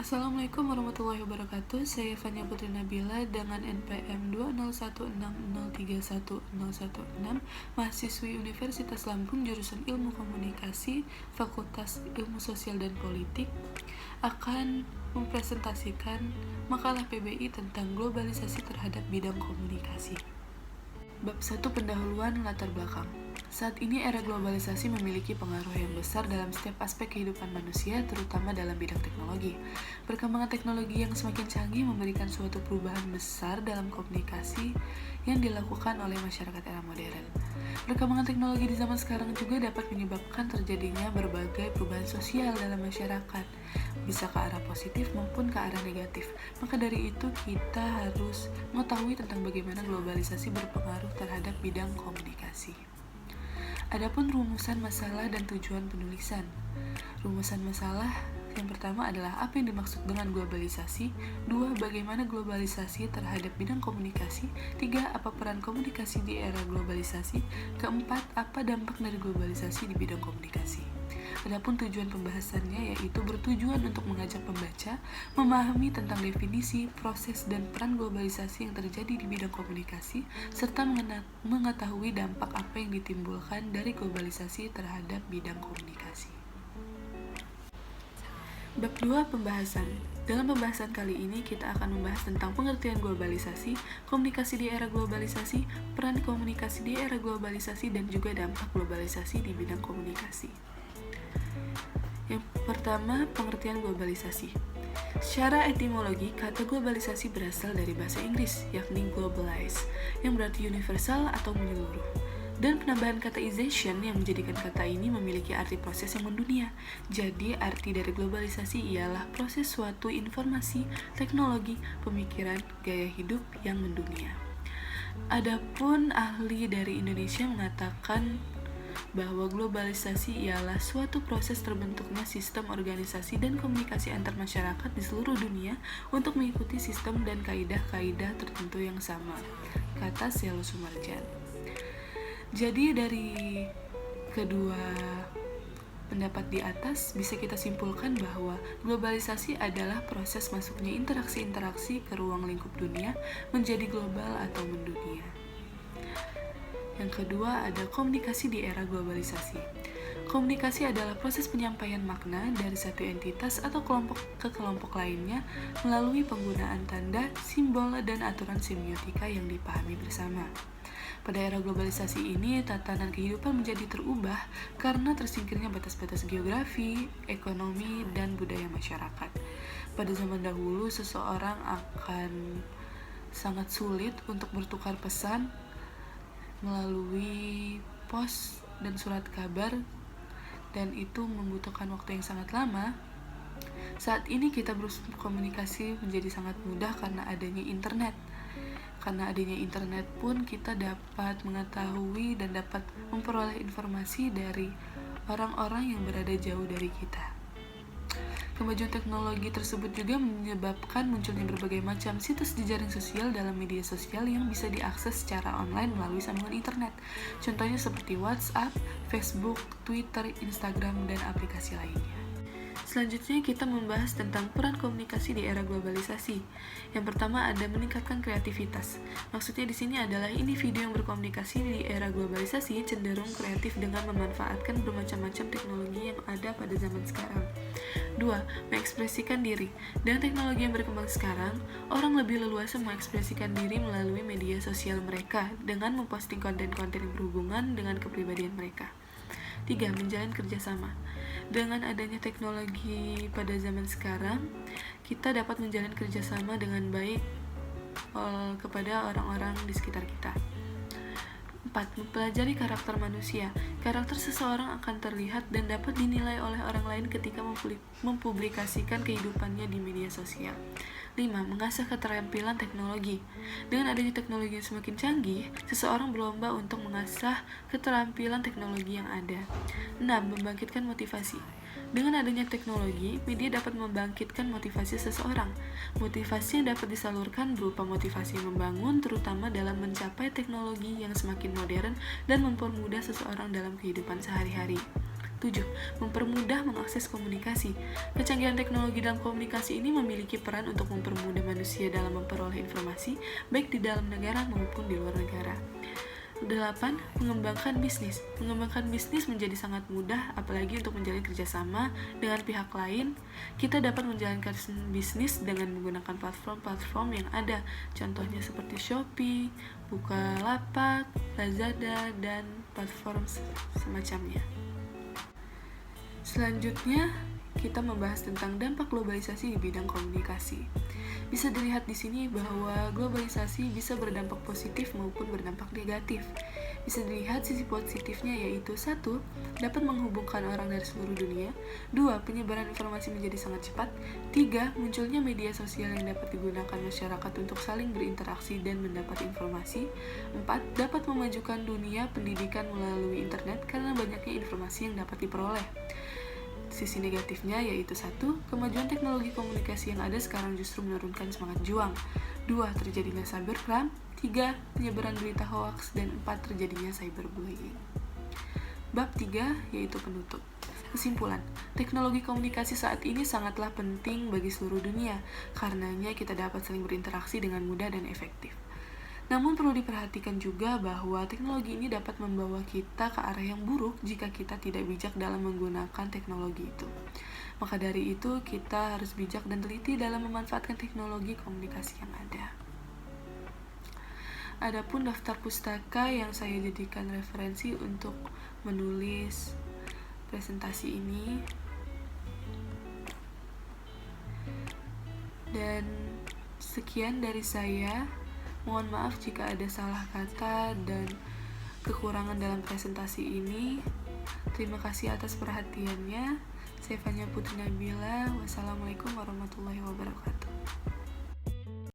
Assalamualaikum warahmatullahi wabarakatuh. Saya Fania Putri Nabila dengan NPM 20160310116, mahasiswi Universitas Lampung jurusan Ilmu Komunikasi, Fakultas Ilmu Sosial dan Politik, akan mempresentasikan makalah PBI tentang globalisasi terhadap bidang komunikasi. Bab 1, pendahuluan latar belakang. Saat ini era globalisasi memiliki pengaruh yang besar dalam setiap aspek kehidupan manusia, terutama dalam bidang teknologi. Perkembangan teknologi yang semakin canggih memberikan suatu perubahan besar dalam komunikasi yang dilakukan oleh masyarakat era modern. Perkembangan teknologi di zaman sekarang juga dapat menyebabkan terjadinya berbagai perubahan sosial dalam masyarakat, bisa ke arah positif maupun ke arah negatif. Maka dari itu kita harus mengetahui tentang bagaimana globalisasi berpengaruh terhadap bidang komunikasi. Adapun rumusan masalah dan tujuan penulisan. Rumusan masalah yang pertama adalah apa yang dimaksud dengan globalisasi. 2. Bagaimana globalisasi terhadap bidang komunikasi. 3. Apa peran komunikasi di era globalisasi. 4. Apa dampak dari globalisasi di bidang komunikasi. Adapun tujuan pembahasannya yaitu bertujuan untuk mengajak pembaca memahami tentang definisi, proses, dan peran globalisasi yang terjadi di bidang komunikasi, serta mengetahui dampak apa yang ditimbulkan dari globalisasi terhadap bidang komunikasi. Bab 2, pembahasan. Dalam pembahasan kali ini kita akan membahas tentang pengertian globalisasi, komunikasi di era globalisasi, peran komunikasi di era globalisasi, dan juga dampak globalisasi di bidang komunikasi. Yang pertama, pengertian globalisasi. Secara etimologi, kata globalisasi berasal dari bahasa Inggris, yakni globalize, yang berarti universal atau menyeluruh. Dan penambahan kata ization yang menjadikan kata ini memiliki arti proses yang mendunia. Jadi, arti dari globalisasi ialah proses suatu informasi, teknologi, pemikiran, gaya hidup yang mendunia. Adapun ahli dari Indonesia mengatakan bahwa globalisasi ialah suatu proses terbentuknya sistem organisasi dan komunikasi antar masyarakat di seluruh dunia untuk mengikuti sistem dan kaidah-kaidah tertentu yang sama, kata Selo Sumarjan. Jadi dari kedua pendapat di atas bisa kita simpulkan bahwa globalisasi adalah proses masuknya interaksi-interaksi ke ruang lingkup dunia menjadi global atau mendunia. Yang kedua ada komunikasi di era globalisasi. Komunikasi adalah proses penyampaian makna dari satu entitas atau kelompok ke kelompok lainnya melalui penggunaan tanda, simbol, dan aturan semiotika yang dipahami bersama. Pada era globalisasi ini, tatanan kehidupan menjadi terubah karena tersingkirnya batas-batas geografi, ekonomi, dan budaya masyarakat. Pada zaman dahulu, seseorang akan sangat sulit untuk bertukar pesan melalui pos dan surat kabar, dan itu membutuhkan waktu yang sangat lama. Saat ini kita berkomunikasi menjadi sangat mudah karena adanya internet. Karena adanya internet pun kita dapat mengetahui dan dapat memperoleh informasi dari orang-orang yang berada jauh dari kita. Kemajuan teknologi tersebut juga menyebabkan munculnya berbagai macam situs jejaring sosial dalam media sosial yang bisa diakses secara online melalui sambungan internet. Contohnya seperti WhatsApp, Facebook, Twitter, Instagram, dan aplikasi lainnya. Selanjutnya kita membahas tentang peran komunikasi di era globalisasi. Yang pertama ada meningkatkan kreativitas. Maksudnya di sini adalah individu yang berkomunikasi di era globalisasi cenderung kreatif dengan memanfaatkan bermacam-macam teknologi yang ada pada zaman sekarang. 2. Mengekspresikan diri. Dengan teknologi yang berkembang sekarang, orang lebih leluasa mengekspresikan diri melalui media sosial mereka dengan memposting konten-konten yang berhubungan dengan kepribadian mereka. 3. Menjalin kerjasama. Dengan adanya teknologi pada zaman sekarang, kita dapat menjalin kerjasama dengan baik kepada orang-orang di sekitar kita. 4. Mempelajari karakter manusia. Karakter seseorang akan terlihat dan dapat dinilai oleh orang lain ketika mempublikasikan kehidupannya di media sosial. 5. Mengasah keterampilan teknologi. Dengan adanya teknologi yang semakin canggih, seseorang berlomba untuk mengasah keterampilan teknologi yang ada. 6. Membangkitkan motivasi. Dengan adanya teknologi, media dapat membangkitkan motivasi seseorang. Motivasi yang dapat disalurkan berupa motivasi yang membangun, terutama dalam mencapai teknologi yang semakin modern dan mempermudah seseorang dalam kehidupan sehari-hari. 7. Mempermudah mengakses komunikasi. Kecanggihan teknologi dalam komunikasi ini memiliki peran untuk mempermudah manusia dalam memperoleh informasi, baik di dalam negara maupun di luar negara. 8. Mengembangkan bisnis. Mengembangkan bisnis menjadi sangat mudah, apalagi untuk menjalin kerjasama dengan pihak lain. Kita dapat menjalankan bisnis dengan menggunakan platform-platform yang ada, contohnya seperti Shopee, Bukalapak, Lazada, dan platform semacamnya. Selanjutnya, kita membahas tentang dampak globalisasi di bidang komunikasi. Bisa dilihat di sini bahwa globalisasi bisa berdampak positif maupun berdampak negatif. Bisa dilihat sisi positifnya yaitu 1. Dapat menghubungkan orang dari seluruh dunia. 2. Penyebaran informasi menjadi sangat cepat. 3. Munculnya media sosial yang dapat digunakan masyarakat untuk saling berinteraksi dan mendapat informasi. 4. Dapat memajukan dunia pendidikan melalui internet karena banyaknya informasi yang dapat diperoleh. Sisi negatifnya yaitu 1. Kemajuan teknologi komunikasi yang ada sekarang justru menurunkan semangat juang. 2. Terjadinya cybercrime. 3. Penyebaran berita hoaks. Dan 4. Terjadinya cyberbullying. Bab 3 yaitu penutup. Kesimpulan, teknologi komunikasi saat ini sangatlah penting bagi seluruh dunia, karenanya kita dapat saling berinteraksi dengan mudah dan efektif. Namun perlu diperhatikan juga bahwa teknologi ini dapat membawa kita ke arah yang buruk jika kita tidak bijak dalam menggunakan teknologi itu. Maka dari itu, kita harus bijak dan teliti dalam memanfaatkan teknologi komunikasi yang ada. Adapun daftar pustaka yang saya jadikan referensi untuk menulis presentasi ini. Dan sekian dari saya. Mohon maaf jika ada salah kata dan kekurangan dalam presentasi ini. Terima kasih atas perhatiannya. Saya Fanya Putri Nabila. Wassalamualaikum warahmatullahi wabarakatuh.